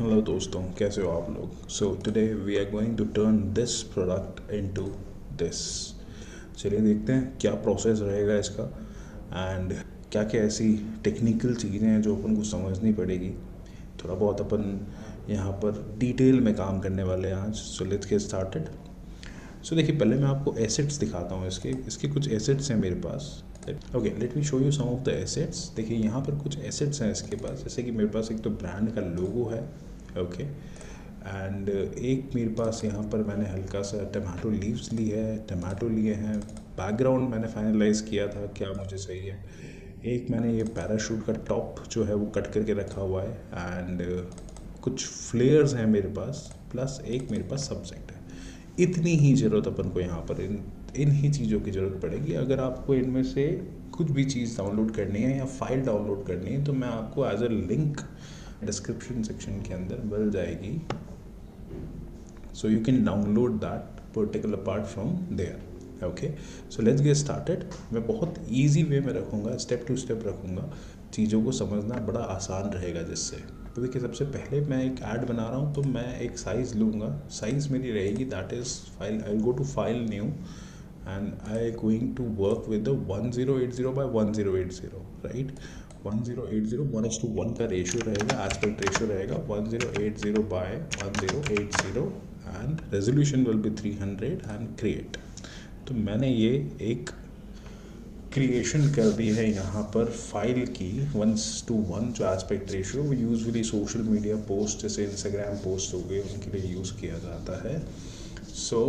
Hello दोस्तों, कैसे हो आप लोग। So today we are going to turn this product into this. चलिए देखते हैं क्या प्रोसेस रहेगा इसका एंड क्या क्या ऐसी टेक्निकल चीज़ें हैं जो अपन को समझनी पड़ेगी। थोड़ा बहुत अपन यहाँ पर डिटेल में काम करने वाले हैं आज। So let's get started. So देखिए, पहले मैं आपको एसेट्स दिखाता हूँ। इसके इसके कुछ एसेट्स हैं मेरे पास। Okay, let me show you some of the assets. देखिए यहाँ पर कुछ एसेट्स हैं इसके पास, जैसे कि मेरे पास एक तो ब्रांड का लोगो है। ओके, एंड एक मेरे पास यहाँ पर मैंने हल्का सा टमाटो लीव्स ली है, टमाटो लिए हैं। बैकग्राउंड मैंने फाइनलाइज़ किया था क्या मुझे चाहिए। एक मैंने ये पैराशूट का टॉप जो है वो कट करके रखा हुआ है एंड कुछ फ्लेयर्स हैं मेरे पास, प्लस एक मेरे पास सब्जेक्ट है। इतनी ही ज़रूरत अपन को यहाँ पर इन ही चीज़ों की ज़रूरत पड़ेगी। अगर आपको इनमें से कुछ भी चीज़ डाउनलोड करनी है या फाइल डाउनलोड करनी है तो मैं आपको as a link description section के अंदर मिल जाएगी। So you can download that particular part from there. Okay, so let's get started. मैं बहुत easy way में रखूँगा, स्टेप टू स्टेप रखूँगा, चीज़ों को समझना बड़ा आसान रहेगा जिससे। तो देखिए, सबसे पहले मैं एक ऐड बना रहा हूँ तो मैं एक साइज़ लूँगा। साइज़ मेरी रहेगी that is file, I go to file new and I going to work with the 1080 by 1080, right. 1080 1:1 का रेशियो रहेगा, एस्पेक्ट रेशियो रहेगा 1080 by 1080 and resolution will be 300 and create. तो मैंने ये एक क्रिएशन कर दी है यहाँ पर फाइल की 1:1 जो एस्पेक्ट रेशियो वो यूजुअली सोशल मीडिया पोस्ट जैसे इंस्टाग्राम पोस्ट हो गए उनके लिए यूज़ किया जाता है। सो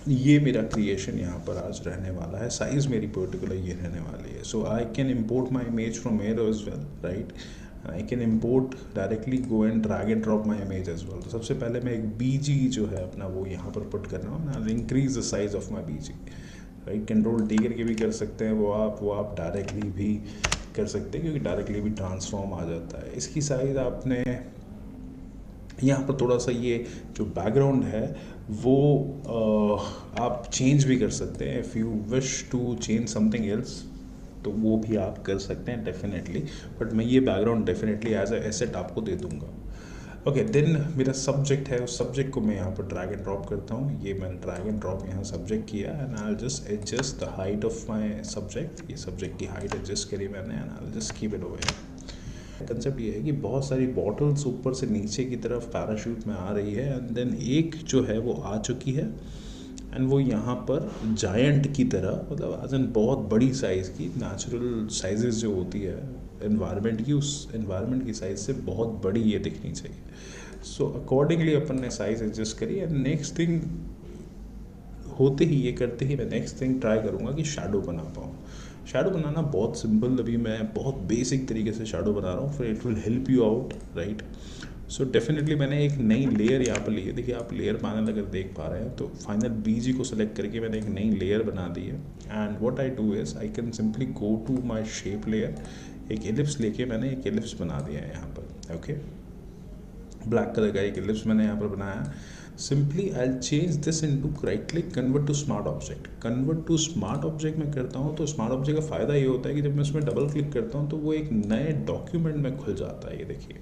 ये मेरा क्रिएशन यहाँ पर आज रहने वाला है। साइज़ मेरी पर्टिकुलर ये रहने वाली है। So I can import my image from air as well, right. I can import directly go and drag and drop my image as well. तो सबसे पहले मैं एक BG जो है अपना वो यहाँ पर पुट कर रहा हूँ। I increase the size of my BG, right. Control D करके भी कर सकते हैं वो आप डायरेक्टली भी कर सकते हैं क्योंकि डायरेक्टली भी ट्रांसफॉर्म आ जाता है। इसकी साइज़ आपने यहाँ पर थोड़ा सा ये जो बैकग्राउंड है वो आप चेंज भी कर सकते हैं। If you wish to change something else तो वो भी आप कर सकते हैं डेफिनेटली, बट मैं ये background definitely as a asset आपको दे दूंगा। ओके, देन मेरा सब्जेक्ट है, उस सब्जेक्ट को मैं यहाँ पर ड्रैग एंड ड्रॉप करता हूँ। ये मैंने ड्रैग एंड ड्रॉप यहाँ सब्जेक्ट किया and I just adjust the height of my subject. ये सब्जेक्ट की हाइट एडजस्ट करी मैंने and I just keep it over. Concept ये है कि बहुत सारी बॉटल्स ऊपर से नीचे की तरफ पैराशूट में आ रही है एंड देन एक जो है वो आ चुकी है एंड वो यहाँ पर जायंट की तरह, मतलब एज एन बहुत बड़ी साइज़ की, नेचुरल साइजेस जो होती है एनवायरनमेंट की, उस एनवायरनमेंट की साइज़ से बहुत बड़ी ये दिखनी चाहिए। सो अकॉर्डिंगली अपन ने साइज़ एडजस्ट करी एंड नेक्स्ट थिंग होते ही, ये करते ही मैं नेक्स्ट थिंग ट्राई करूँगा कि शैडो बना पाऊँ। शैडो बनाना बहुत सिंपल, अभी मैं बहुत बेसिक तरीके से शैडो बना रहा हूँ, फिर it will help you out, right. So definitely मैंने एक नई लेयर यहाँ पर ली है। देखिए, आप लेयर पैनल अगर देख पा रहे हैं तो फाइनल BG को सेलेक्ट करके मैंने एक नई लेयर बना दी है and what I do is I can simply go to my shape layer. एक एलिप्स लेके मैंने एक एलिप्स बना दिया है यहाँ पर। ओके, ब्लैक कलर का एक एलिप्स मैंने यहाँ पर बनाया। Simply I change this into, right click, convert to smart object. Convert to smart object में करता हूँ तो स्मार्ट ऑब्जेक्ट का फ़ायदा ये होता है कि जब मैं उसमें डबल क्लिक करता हूँ तो वो एक नए डॉक्यूमेंट में खुल जाता है। ये देखिए,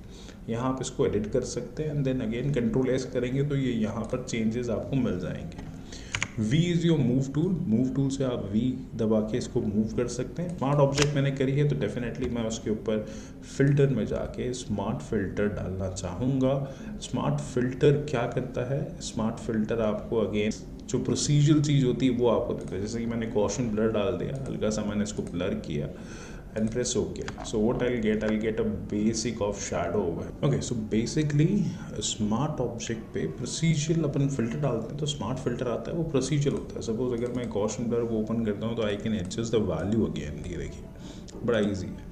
यहाँ आप इसको एडिट कर सकते हैं and then again control S करेंगे तो ये यहाँ पर चेंजेस आपको मिल जाएंगे। V is your move tool. Move tool से आप V दबा के इसको मूव कर सकते हैं। स्मार्ट ऑब्जेक्ट मैंने करी है तो डेफिनेटली मैं उसके ऊपर फिल्टर में जाके स्मार्ट फिल्टर डालना चाहूँगा। स्मार्ट फिल्टर क्या करता है? स्मार्ट फिल्टर आपको अगेन जो प्रोसीजरल चीज़ होती है वो आपको देता है। जैसे कि मैंने गॉसियन ब्लर डाल दिया, हल्का सा मैंने इसको ब्लर किया and press OK. So what I'll get a basic of shadow over. Okay, so basically smart object पे प्रोसीजरल अपन फिल्टर डालते हैं तो स्मार्ट फिल्टर आता है, वो प्रोसीजरल होता है। सपोज अगर मैं गॉसियन ब्लर को ओपन करता हूँ तो I can adjust the value again. ये देखिए, बड़ा ईजी है,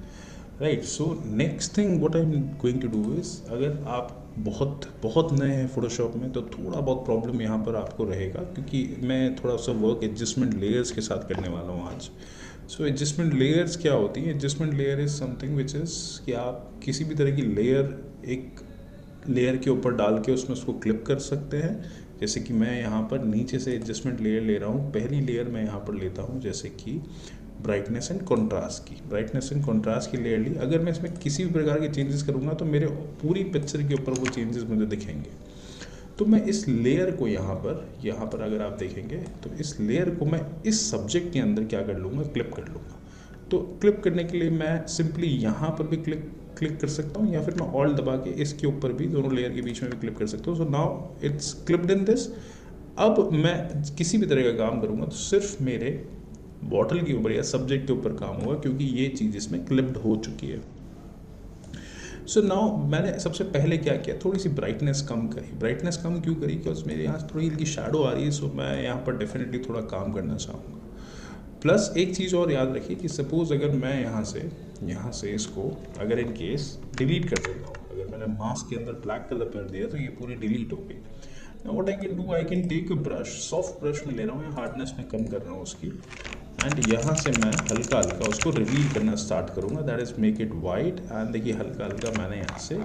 right. So next thing what I am going to do is, अगर आप बहुत नए हैं फोटोशॉप में तो थोड़ा बहुत प्रॉब्लम यहाँ पर आपको रहेगा क्योंकि मैं थोड़ा सा वर्क एडजस्टमेंट लेयर्स के साथ करने वाला हूँ आज। सो एडजस्टमेंट लेयर्स क्या होती है? Adjustment layer is something which is कि आप किसी भी तरह की लेयर एक लेयर के ऊपर डाल के उसमें उसको क्लिप कर सकते हैं। जैसे कि मैं यहाँ पर नीचे से एडजस्टमेंट लेयर ले रहा हूँ। पहली लेयर मैं यहाँ पर लेता हूँ जैसे कि ब्राइटनेस एंड कंट्रास्ट की। ब्राइटनेस एंड कंट्रास्ट की लेयर ली। अगर मैं इसमें किसी भी प्रकार के चेंजेस करूँगा तो मेरे पूरी पिक्चर के ऊपर वो चेंजेस मुझे दिखेंगे। तो मैं इस लेयर को यहाँ पर अगर आप देखेंगे तो इस लेयर को मैं इस सब्जेक्ट के अंदर क्या कर लूँगा, क्लिप कर लूँगा। तो क्लिप करने के लिए मैं सिंपली यहाँ पर भी क्लिक कर सकता हूँ, या फिर मैं ऑल्ट दबा के इसके ऊपर भी, दोनों लेयर के बीच में भी क्लिप कर सकता हूँ। So now it's clipped in this. अब मैं किसी भी तरह का काम करूँगा तो सिर्फ मेरे बॉटल के ऊपर या सब्जेक्ट के ऊपर काम होगा, क्योंकि ये चीज़ इसमें क्लिप्ड हो चुकी है। सो नाउ मैंने सबसे पहले क्या किया, थोड़ी सी ब्राइटनेस कम करी। ब्राइटनेस कम क्यों करी, क्योंकि मेरे यहाँ थोड़ी इनकी शैडो आ रही है। सो मैं यहाँ पर डेफिनेटली थोड़ा काम करना चाहूँगा। प्लस एक चीज़ और याद रखिए कि सपोज़ अगर मैं यहाँ से इसको अगर इन केस डिलीट कर देता हूँ, अगर मैंने मास्क के अंदर ब्लैक कलर कर दिया तो ये पूरी डिलीट हो गई। Now what I can do, I can take a brush, soft brush में ले रहा हूँ, हार्डनेस में कम कर रहा हूँ उसकी, एंड यहाँ से मैं हल्का हल्का उसको रिवील करना स्टार्ट करूँगा। That is make it white. And देखिए हल्का हल्का मैंने यहाँ से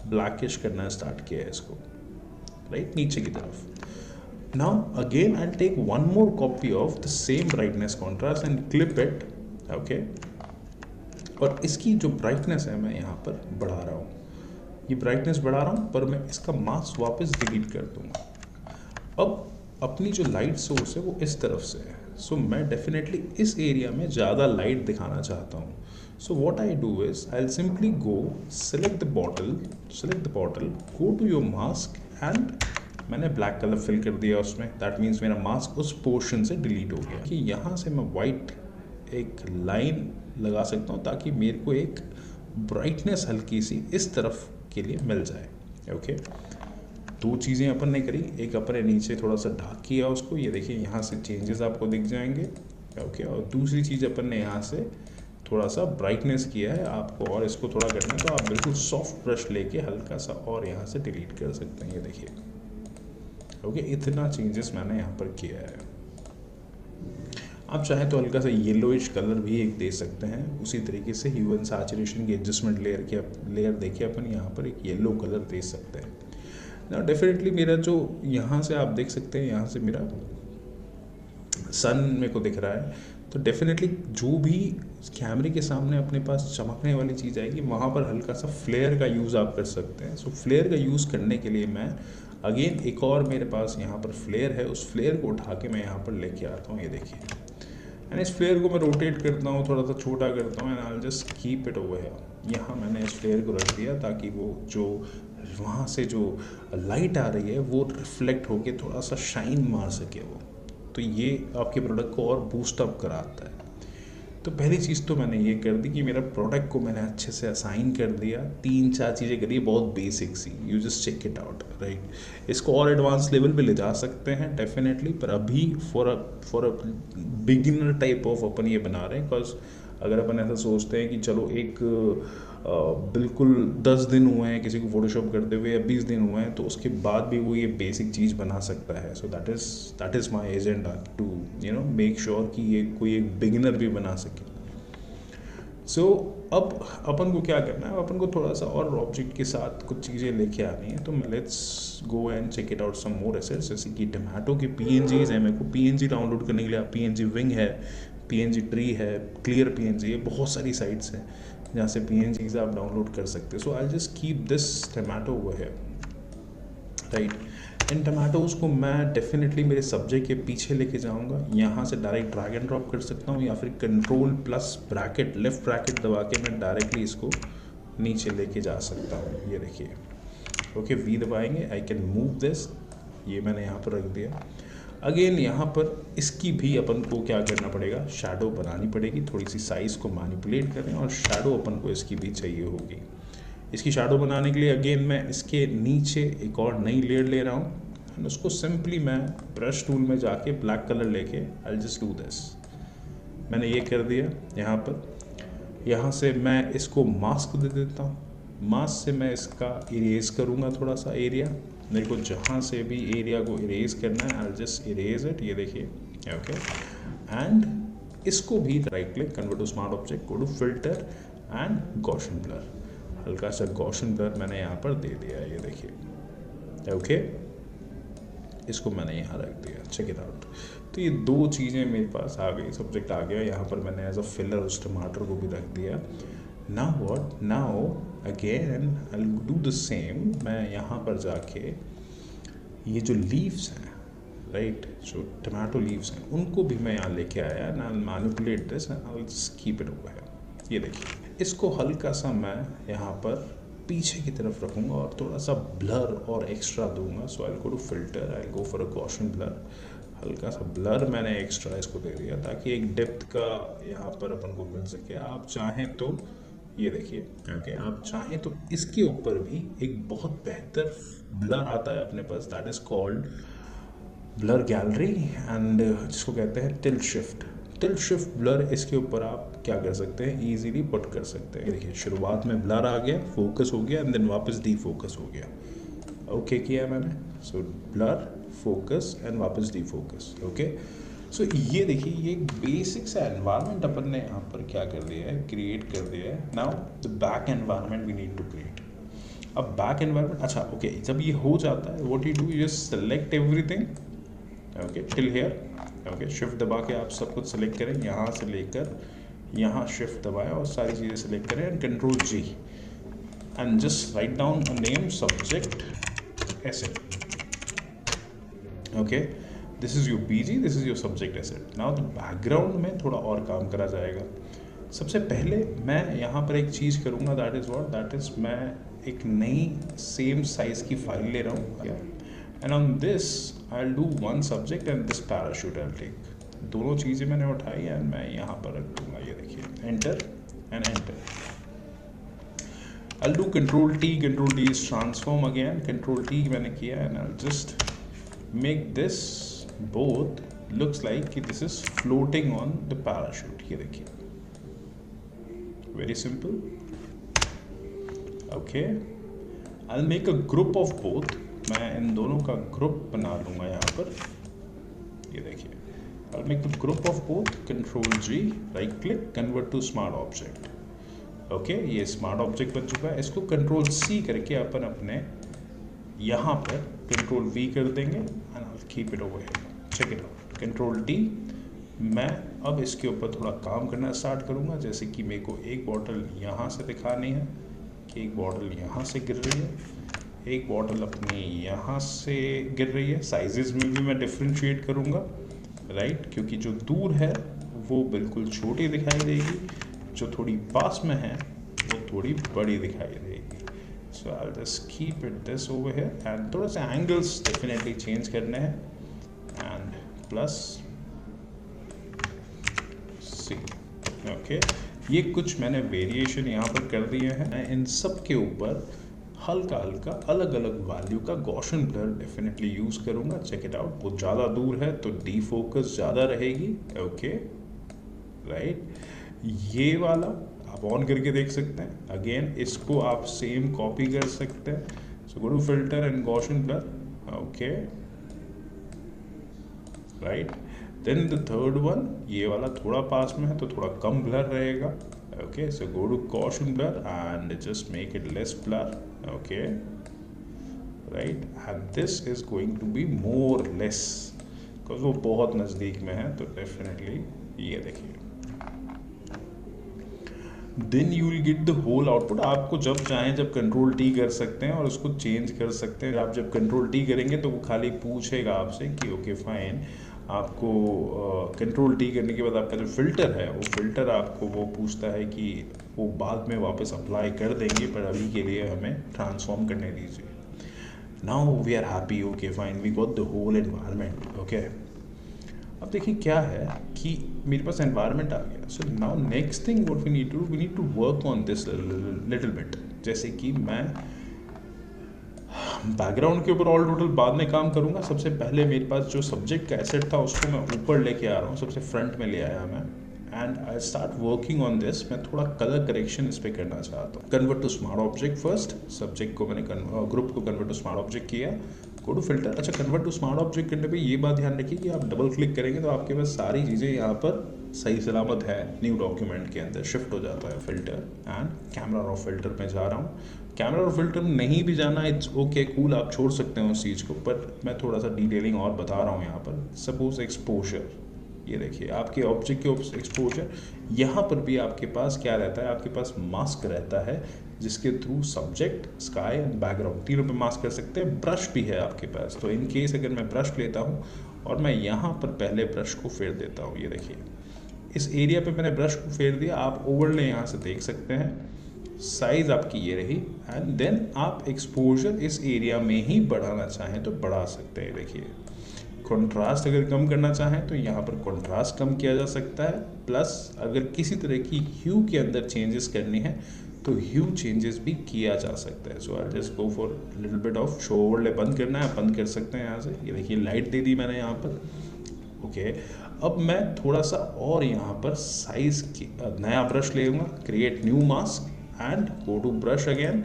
ब्लैकिश करना स्टार्ट किया है इसको, राइट, नीचे की तरफ। Now again I'll take one more copy of the same brightness contrast and clip it, okay? और इसकी जो ब्राइटनेस है मैं यहाँ पर बढ़ा रहा हूँ, ये ब्राइटनेस बढ़ा रहा हूँ, पर मैं इसका मास्क वापस डिलीट कर दूँगा। अब अपनी जो लाइट सोर्स है वो इस तरफ से है, सो मैं डेफिनेटली इस एरिया में ज़्यादा लाइट दिखाना चाहता हूँ। So what I do is I simply go select the bottle, go to your mask, and मैंने ब्लैक कलर फिल कर दिया उसमें। दैट मीन्स मेरा मास्क उस पोर्शन से डिलीट हो गया। कि यहाँ से मैं वाइट एक लाइन लगा सकता हूँ ताकि मेरे को एक ब्राइटनेस हल्की सी इस तरफ के लिए मिल जाए, ओके। दो चीज़ें अपन ने करी, एक अपन ने नीचे थोड़ा सा ढाक किया उसको, ये देखिए यहाँ से चेंजेस आपको दिख जाएंगे, ओके। और दूसरी चीज़ अपन ने यहाँ से थोड़ा सा ब्राइटनेस किया है आपको, और इसको थोड़ा करना है तो आप बिल्कुल सॉफ्ट ब्रश लेके हल्का सा और यहाँ से डिलीट कर सकते हैं, ये देखिए, ओके। इतना चेंजेस मैंने यहाँ पर किया है। आप चाहे तो हल्का सा येलोइश कलर भी एक दे सकते हैं। उसी तरीके से ह्यू एंड सैचुरेशन की एडजस्टमेंट लेयर देखिए अपन यहाँ पर एक येलो कलर दे सकते हैं ना। डेफिनेटली मेरा जो यहाँ से आप देख सकते हैं, यहाँ से मेरा सन मेरे को दिख रहा है, तो डेफिनेटली जो भी कैमरे के सामने अपने पास चमकने वाली चीज़ आएगी वहाँ पर हल्का सा फ्लेयर का यूज़ आप कर सकते हैं। सो फ्लेयर का यूज़ करने के लिए मैं अगेन एक और मेरे पास यहाँ पर फ्लेयर है, उस फ्लेयर को उठा के मैं यहाँ पर लेके आता हूँ, ये देखिए। एंड इस फ्लेयर को मैं रोटेट करता हूँ, थोड़ा सा छोटा करता हूँ, and I just keep it over here. यहाँ मैंने इस फ्लेयर को रख दिया ताकि वो जो वहाँ से जो लाइट आ रही है वो रिफ्लेक्ट होके थोड़ा सा शाइन मार सके वो, तो ये आपके प्रोडक्ट को और बूस्ट अप कराता है। तो पहली चीज़ तो मैंने ये कर दी कि मेरा प्रोडक्ट को मैंने अच्छे से असाइन कर दिया। 3-4 चीज़ें करी, बहुत बेसिक सी, you just check it out, right. इसको और एडवांस लेवल पे ले जा सकते हैं डेफिनेटली, पर अभी for a beginner type of अपन ये बना रहे हैं। बिकॉज अगर अपन ऐसा सोचते हैं कि चलो एक बिल्कुल 10 दिन हुए हैं किसी को फोटोशॉप करते हुए, या 20 दिन हुए हैं, तो उसके बाद भी वो ये बेसिक चीज़ बना सकता है। So that is my agenda to make sure कि ये कोई एक बिगिनर भी बना सके। सो अब अपन को क्या करना है, अपन को थोड़ा सा और ऑब्जेक्ट के साथ कुछ चीज़ें लेके आनी है। तो let's go and check it out some more assets, जैसे कि टमाटो की PNGs है। मेरे को PNG डाउनलोड करने के लिए PNG विंग है, PNG ट्री है, क्लियर PNG है, बहुत सारी साइट्स हैं जहाँ से PNGs आप डाउनलोड कर सकते हैं। So I just keep this tomato over here, right. इन टमाटोज़ को मैं डेफिनेटली मेरे सब्जेक्ट के पीछे लेके जाऊंगा। यहाँ से डायरेक्ट ड्रैग एंड ड्रॉप कर सकता हूँ, या फिर control plus bracket, left bracket दबा के मैं डायरेक्टली इसको नीचे लेके जा सकता हूँ, ये देखिए, ओके। वी दबाएंगे, आई कैन मूव दिस, ये मैंने यहाँ पर रख दिया। अगेन यहाँ पर इसकी भी अपन को क्या करना पड़ेगा, शैडो बनानी पड़ेगी। थोड़ी सी साइज़ को मैनिपुलेट करें, और शैडो अपन को इसकी भी चाहिए होगी। इसकी शैडो बनाने के लिए अगेन मैं इसके नीचे एक और नई लेयर ले रहा हूँ, एंड उसको सिंपली मैं ब्रश टूल में जाके ब्लैक कलर लेके आई जस्ट डू दिस। मैंने ये कर दिया यहाँ पर। यहाँ से मैं इसको मास्क दे देता हूँ। मास्क से मैं इसका इरेज करूँगा थोड़ा सा एरिया। मेरे को जहाँ से भी एरिया को इरेज करना है, आई जस्ट इरेज इट, ये देखिए, ओके। एंड इसको भी right click, convert to smart object, go to filter and Gaussian blur. हल्का सा गॉसियन ब्लर मैंने यहाँ पर दे दिया है, ये देखिए, ओके। इसको मैंने यहाँ रख दिया, चेक इट आउट। तो ये दो चीज़ें मेरे पास आ गई, सब्जेक्ट आ गया, यहाँ पर मैंने एज अ फिलर उस टमाटर को भी रख दिया। Now what, now again I will do the same. मैं यहाँ पर जाके ये जो लीव्स हैं, राइट, जो टमाटो लीव्स हैं, उनको भी मैं यहाँ लेके आया and I will manipulate this and I will just keep it over here. ये देखिए, इसको हल्का सा मैं यहाँ पर पीछे की तरफ रखूँगा और थोड़ा सा ब्लर और एक्स्ट्रा दूंगा। So I go to filter, I go for a Gaussian blur. हल्का सा ब्लर मैंने एक्स्ट्रा इसको दे दिया ताकि एक डेप्थ का यहाँ पर अपन को मिल सके। आप चाहें तो ये देखिए, ओके, आप चाहें तो इसके ऊपर भी एक बहुत बेहतर ब्लर आता है अपने पास, that is called blur gallery and जिसको कहते हैं tilt shift. Tilt shift blur, इसके ऊपर आप क्या कर सकते हैं, इजीली पुट कर सकते हैं। देखिए, शुरुआत में ब्लर आ गया, फोकस हो गया एंड देन वापस डी फोकस हो गया। ओके किया मैंने, सो ब्लर, फोकस एंड वापस डी फोकस। ओके, सो ये देखिए, ये बेसिक सा एनवायरनमेंट अपन ने यहाँ पर क्या कर दिया है, क्रिएट कर दिया है। Now the back environment we need to create. अब बैक एनवायरनमेंट, अच्छा ओके, जब ये हो जाता है, what you do, you just select everything, okay, till here, okay, shift दबा के आप सब कुछ सेलेक्ट करें, यहाँ से लेकर यहाँ शिफ्ट दबाएं और सारी चीज़ें सेलेक्ट करें and control G and just write down a name, subject asset. Okay, this is your BG, this is your subject asset. Now the background में थोड़ा और काम करा जाएगा। सबसे पहले मैं यहाँ पर एक चीज़ करूँगा, that is what, that is मैं एक नई सेम साइज़ की फाइल ले रहा हूँ and on this I will do one subject and this parachute I will take. दोनों चीज़ें मैंने उठाई एंड मैं यहाँ पर रख दूँगा। ये देखिए, enter and enter. I will do control T, control T is transform again, control T मैंने किया and I will just make this both looks like कि this is floating on the parachute। ये देखिए, very simple। okay, I'll make a group of both। मैं इन दोनों का group बना लूँगा यहाँ पर। ये देखिए, I'll make the group of both, control G, right click, convert to smart object। okay, ये smart object बन चुका है। इसको control C करके अपन अपने यहाँ पर control V कर देंगे and I'll keep it over here। Check it out, control T. मैं अब इसके ऊपर थोड़ा काम करना स्टार्ट करूँगा, जैसे कि मेरे को एक बॉटल यहाँ से दिखानी है कि एक बॉटल यहाँ से गिर रही है, एक बॉटल अपनी यहाँ से गिर रही है। साइजेस में भी मैं डिफ्रेंशिएट करूँगा, राइट, क्योंकि जो दूर है वो बिल्कुल छोटी दिखाई देगी, जो थोड़ी पास में है वो थोड़ी बड़ी दिखाई देगी। So I will just keep it this over here and थोड़ा सा एंगल्स डेफिनेटली चेंज करने हैं एंड प्लस सी। ओके, ये कुछ मैंने वेरिएशन यहाँ पर कर दिए हैं। मैं इन सब के ऊपर हल्का हल्का अलग अलग वैल्यू का गॉसियन ब्लर डेफिनेटली यूज़ करूँगा। चेक इट आउट, वो ज़्यादा दूर है तो डी फोकस ज़्यादा रहेगी। ओके, राइट, ये वाला आप ऑन करके देख सकते हैं। अगेन इसको आप सेम कॉपी कर सकते हैं। So go to filter and Gaussian blur. Okay, right, then the third one, ये वाला थोड़ा पास में है तो थोड़ा कम ब्लर रहेगा। Okay, so go to Gaussian blur and just make it less blur. Okay, right, and this is going to be more less because वो बहुत नज़दीक में है। तो डेफिनेटली ये देखिए, then you will get the whole output. आपको जब चाहें जब कंट्रोल टी कर सकते हैं और उसको चेंज कर सकते हैं। आप जब कंट्रोल टी करेंगे तो वो खाली पूछेगा आपसे कि ओके फाइन, आपको कंट्रोल टी करने के बाद आपका जो फ़िल्टर है वो फ़िल्टर आपको वो पूछता है कि वो बाद में वापस अप्लाई कर देंगे, पर अभी के लिए हमें ट्रांसफॉर्म करने दीजिए। Now we are happy, okay fine, we got the whole environment. Okay, अब देखिए क्या है कि मेरे पास एनवायरनमेंट आ गया। So now next thing what we need to work on this little bit. जैसे कि मैं बैकग्राउंड के ऊपर ऑल टोटल बाद में काम करूँगा। सबसे पहले मेरे पास जो सब्जेक्ट का एसेट था उसको मैं ऊपर लेके आ रहा हूँ, सबसे फ्रंट में ले आया मैं and I start working on this. मैं थोड़ा कलर करेक्शन इस पर करना चाहता हूँ। Convert to smart object first, subject को मैंने ग्रुप को कन्वर्ट टू स्मार्ट ऑब्जेक्ट किया। Go to filter. अच्छा, कन्वर्ट टू स्मार्ट ऑब्जेक्ट करने पे ये बात ध्यान रखिए कि आप डबल क्लिक करेंगे तो आपके पास सारी चीज़ें यहाँ पर सही सलामत है, न्यू डॉक्यूमेंट के अंदर शिफ्ट हो जाता है filter. And camera raw filter में जा रहा हूँ। कैमरा रॉ फिल्टर में नहीं भी जाना, इट्स ओके, कूल, आप छोड़ सकते हैं उस चीज़ को, पर मैं थोड़ा सा डिटेलिंग और बता रहा हूँ यहाँ पर। सपोज एक्सपोजर, ये देखिए आपके ऑब्जेक्ट के एक्सपोजर, यहाँ पर भी आपके पास क्या रहता है, आपके पास मास्क रहता है जिसके through subject, sky and background तीनों पे मास्क कर सकते हैं। ब्रश भी है आपके पास, तो इन केस अगर मैं ब्रश लेता हूँ और मैं यहाँ पर पहले ब्रश को फेर देता हूँ, ये देखिए इस एरिया पे मैंने ब्रश को फेर दिया, आप ओवरले यहाँ से देख सकते हैं, साइज़ आपकी ये रही। एंड देन आप एक्सपोजर इस एरिया में ही बढ़ाना चाहें तो बढ़ा सकते हैं। देखिए कंट्रास्ट अगर कम करना चाहें तो यहाँ पर कंट्रास्ट कम किया जा सकता है, प्लस अगर किसी तरह की ह्यू के अंदर चेंजेस करनी है तो ह्यू चेंजेस भी किया जा सकता है। So I just go for little bit of show overlay, बंद करना है बंद कर सकते हैं यहाँ से। ये देखिए लाइट दे दी मैंने यहाँ पर, ओके। अब मैं थोड़ा सा और यहाँ पर साइज की नया ब्रश ले लूँगा, create new mask and go to brush again,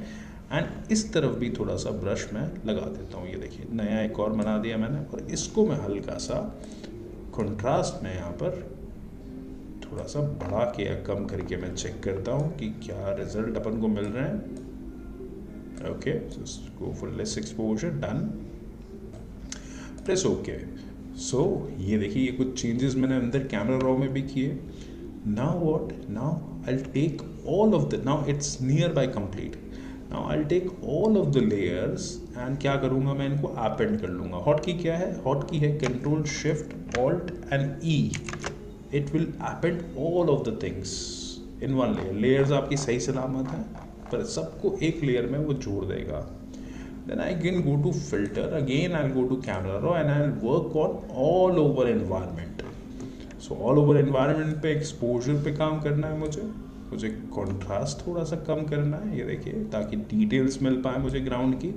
and इस तरफ भी थोड़ा सा ब्रश मैं लगा देता हूँ। ये देखिए नया एक और बना दिया मैंने, और इसको मैं हल्का सा कंट्रास्ट में यहाँ पर थोड़ा सा बढ़ा के या कम करके मैं चेक करता हूँ कि क्या रिजल्ट अपन को मिल रहे हैं। Okay, go for less exposure, done, press okay. So ये देखिए ये कुछ चेंजेस मैंने अंदर कैमरा रॉ में भी किए। Now what, now I take all of the, now it's near by complete, now I take all of the layers and क्या करूँगा मैं, इनको अपेंड कर लूँगा। हॉट की क्या है, हॉट की है control shift alt and E, it will append all of the things in one layer. Layers आपकी सही सलामत है, पर सबको एक लेयर में वो जोड़ देगा। Then I can go to filter, again I'll go to camera raw and I'll work on all over environment. So all over environment पे exposure पे काम करना है मुझे contrast थोड़ा सा कम करना है, ये देखिए, ताकि details मिल पाए मुझे ground की।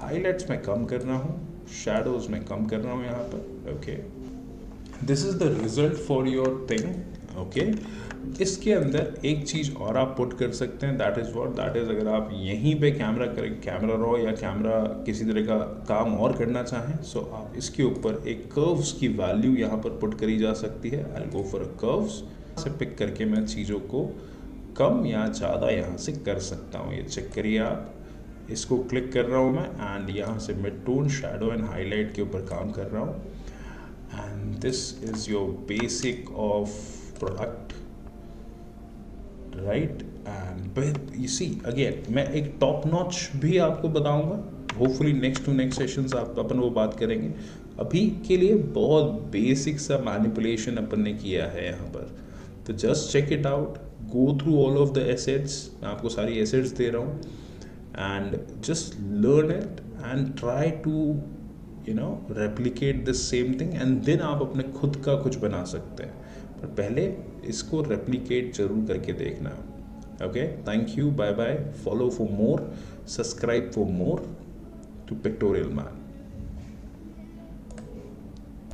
highlights में कम कर रहा हूँ, shadows में कम कर रहा हूँ यहाँ पर, okay. This is the result for your thing, okay. इसके अंदर एक चीज़ और आप पुट कर सकते हैं, that is what, that is अगर आप यहीं पे कैमरा रॉ या कैमरा किसी तरह का काम और करना चाहें, सो आप इसके ऊपर एक कर्व्स की वैल्यू यहाँ पर पुट करी जा सकती है। I will go for curves से पिक करके मैं चीज़ों को कम या ज़्यादा यहाँ से कर सकता हूँ। ये चेक करिए आप, इसको क्लिक कर रहा हूँ मैं एंड यहाँ से mid tone, shadow and highlight के ऊपर काम कर रहा हूँ। And this is your basic of product, right. And you see again मैं एक टॉप नॉच भी आपको बताऊंगा, hopefully next to next sessions आप अपन वो बात करेंगे। अभी के लिए बहुत बेसिक सा मैनिपुलेशन अपन ने किया है यहाँ पर, तो just check it out, go through all of the assets, मैं आपको सारी एसेट्स दे रहा हूँ, and just learn it and try to replicate this same thing, and then आप अपने खुद का कुछ बना सकते हैं, पर पहले इसको रेप्लिकेट जरूर करके देखना। Okay, thank you, bye bye, follow for more, subscribe for more to pictorial man.